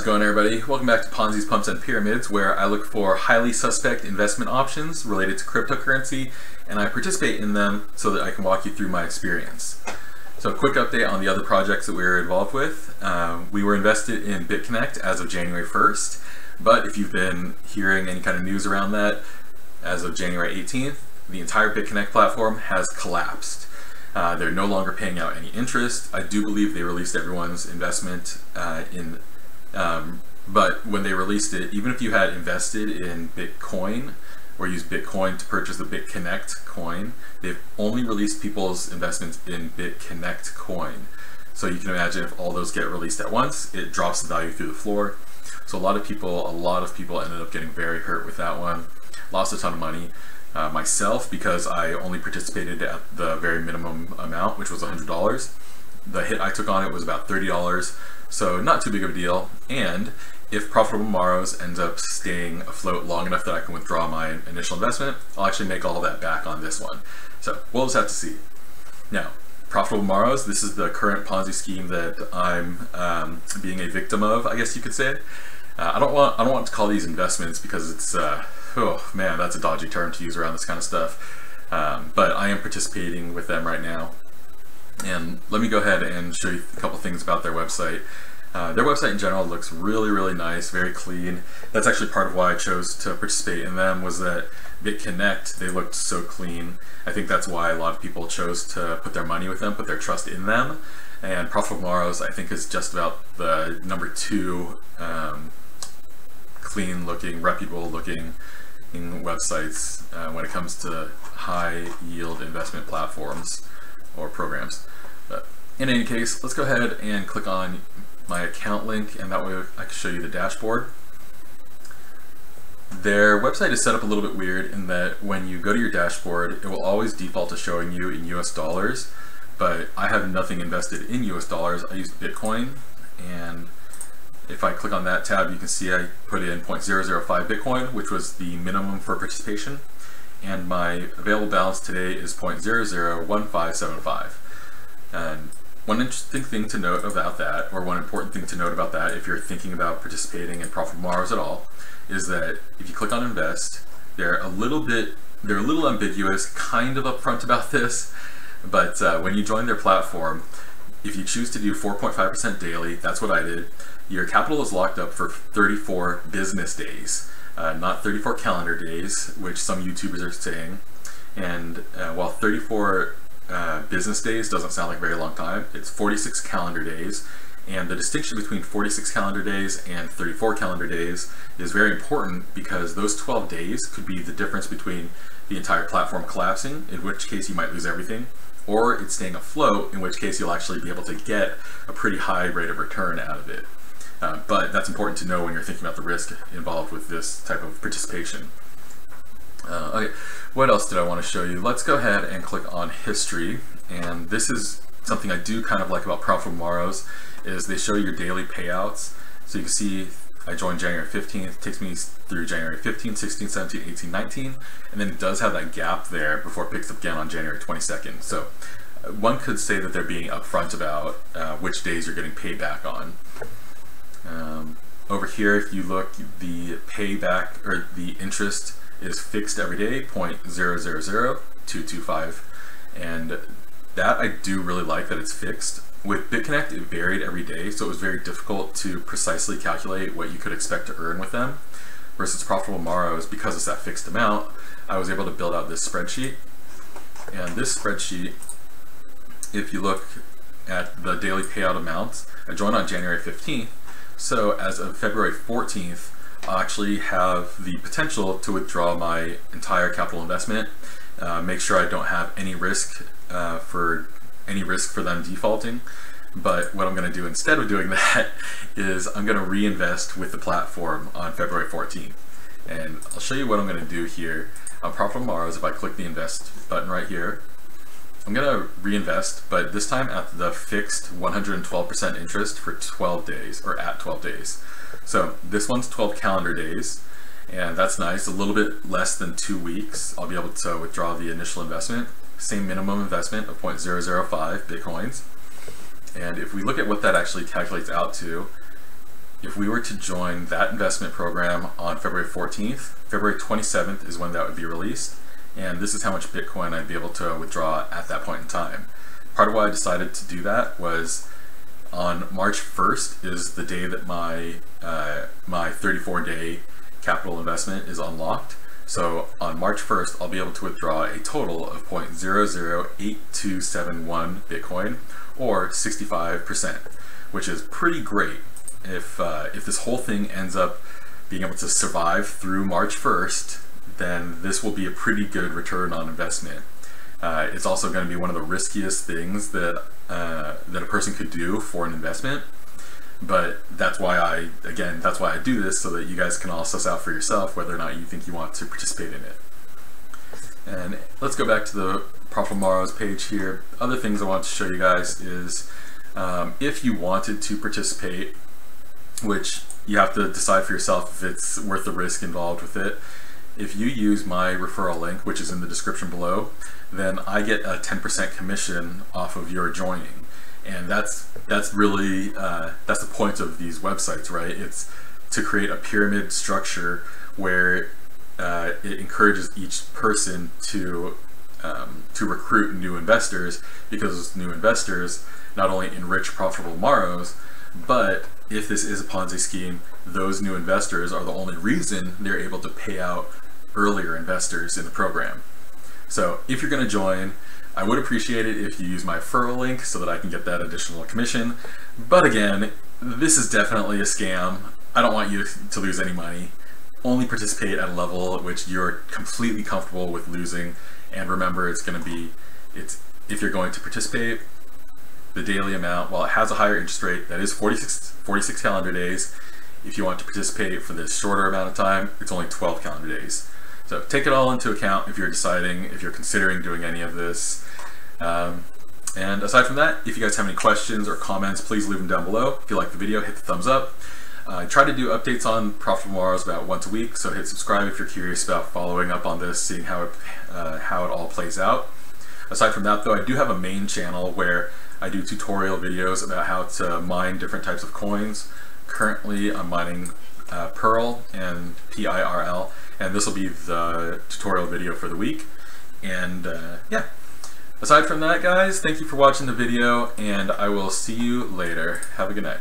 How's it going, everybody? Welcome back to Ponzi's Pumps and Pyramids, where I look for highly suspect investment options related to cryptocurrency, and I participate in them so that I can walk you through my experience. So a quick update on the other projects that we were involved with. We were invested in BitConnect as of January 1st, but if you've been hearing any kind of news around that, as of January 18th, the entire BitConnect platform has collapsed. They're no longer paying out any interest. I do believe they released everyone's investment but when they released it, even if you had invested in Bitcoin or used Bitcoin to purchase the BitConnect coin, they've only released people's investments in BitConnect coin. So you can imagine if all those get released at once, it drops the value through the floor. So a lot of people ended up getting very hurt with that one. Lost a ton of money. Myself, because I only participated at the very minimum amount, which was $100. The hit I took on it was about $30, so not too big of a deal. And if Profitable Morrows ends up staying afloat long enough that I can withdraw my initial investment, I'll actually make all that back on this one. So we'll just have to see. Now, Profitable Morrows, this is the current Ponzi scheme that I'm being a victim of, I guess you could say. I don't want to call these investments because it's oh man, that's a dodgy term to use around this kind of stuff. But I am participating with them right now. And let me go ahead and show you a couple things about their website. Their website in general looks really, really nice, very clean. That's actually part of why I chose to participate in them, was that BitConnect, they looked so clean. I think that's why a lot of people chose to put their money with them, put their trust in them. And Profitable Morrows, I think, is just about the #2 clean looking, reputable looking websites when it comes to high yield investment platforms or programs. But in any case, let's go ahead and click on my account link, and that way I can show you the dashboard. Their website is set up a little bit weird in that when you go to your dashboard, it will always default to showing you in US dollars, but I have nothing invested in US dollars. I use Bitcoin, and if I click on that tab, you can see I put in 0.005 Bitcoin, which was the minimum for participation. And my available balance today is 0.001575. And one interesting thing to note about that, or one important thing to note about that if you're thinking about participating in Profitable Morrows at all, is that if you click on invest, they're a little ambiguous, kind of upfront about this, but when you join their platform, if you choose to do 4.5% daily, that's what I did, your capital is locked up for 34 business days. Not 34 calendar days, which some YouTubers are saying. And while 34 business days doesn't sound like a very long time, it's 46 calendar days. And the distinction between 46 calendar days and 34 calendar days is very important, because those 12 days could be the difference between the entire platform collapsing, in which case you might lose everything, or it's staying afloat, in which case you'll actually be able to get a pretty high rate of return out of it. But that's important to know when you're thinking about the risk involved with this type of participation. Okay, what else did I want to show you? Let's go ahead and click on history. And this is something I do kind of like about Profitable Morrows, is they show your daily payouts. So you can see I joined January 15th, it takes me through January 15th, 16th, 17th, 18th, 19th, and then it does have that gap there before it picks up again on January 22nd. So one could say that they're being upfront about which days you're getting paid back on. Over here, if you look, the payback, or the interest, is fixed every day, 0.000225, and that I do really like that it's fixed. With BitConnect, it varied every day, so it was very difficult to precisely calculate what you could expect to earn with them. Versus Profitable Morrows, because it's that fixed amount, I was able to build out this spreadsheet. And this spreadsheet, if you look at the daily payout amounts, I joined on January 15th, so as of February 14th, I'll actually have the potential to withdraw my entire capital investment, make sure I don't have any risk for them defaulting. But what I'm going to do instead of doing that is I'm going to reinvest with the platform on February 14th. And I'll show you what I'm going to do here. On Profitable Morrows, if I click the invest button right here, I'm going to reinvest, but this time at the fixed 112% interest for 12 days, or at 12 days. So this one's 12 calendar days, and that's nice. A little bit less than 2 weeks, I'll be able to withdraw the initial investment. Same minimum investment of 0.005 Bitcoins. And if we look at what that actually calculates out to, if we were to join that investment program on February 14th, February 27th is when that would be released, and this is how much Bitcoin I'd be able to withdraw at that point in time. Part of why I decided to do that was on March 1st is the day that my 34-day capital investment is unlocked. So on March 1st, I'll be able to withdraw a total of 0.008271 Bitcoin, or 65%, which is pretty great. If this whole thing ends up being able to survive through March 1st, then this will be a pretty good return on investment. It's also going to be one of the riskiest things that a person could do for an investment, but that's why I do this, so that you guys can all suss out for yourself whether or not you think you want to participate in it. And let's go back to the Profitable Morrows page here. Other things I want to show you guys is if you wanted to participate, which you have to decide for yourself if it's worth the risk involved with it. If you use my referral link, which is in the description below, then I get a 10% commission off of your joining. And that's really that's the point of these websites, right? It's to create a pyramid structure where it encourages each person to recruit new investors, because new investors not only enrich Profitable Morrows, but if this is a Ponzi scheme, those new investors are the only reason they're able to pay out earlier investors in the program. So if you're going to join, I would appreciate it if you use my referral link so that I can get that additional commission. But again, this is definitely a scam. I don't want you to lose any money. Only participate at a level at which you're completely comfortable with losing. And remember, if you're going to participate, the daily amount, while it has a higher interest rate, that is 46 calendar days. If you want to participate for this shorter amount of time, it's only 12 calendar days. So take it all into account if you're considering doing any of this. And aside from that, if you guys have any questions or comments, please leave them down below. If you like the video, hit the thumbs up. I try to do updates on Profitable Morrows about once a week, so hit subscribe if you're curious about following up on this, seeing how it all plays out. Aside from that though, I do have a main channel where I do tutorial videos about how to mine different types of coins. Currently I'm mining Pearl and PIRL, and this will be the tutorial video for the week. And yeah, aside from that guys, thank you for watching the video, and I will see you later. Have a good night.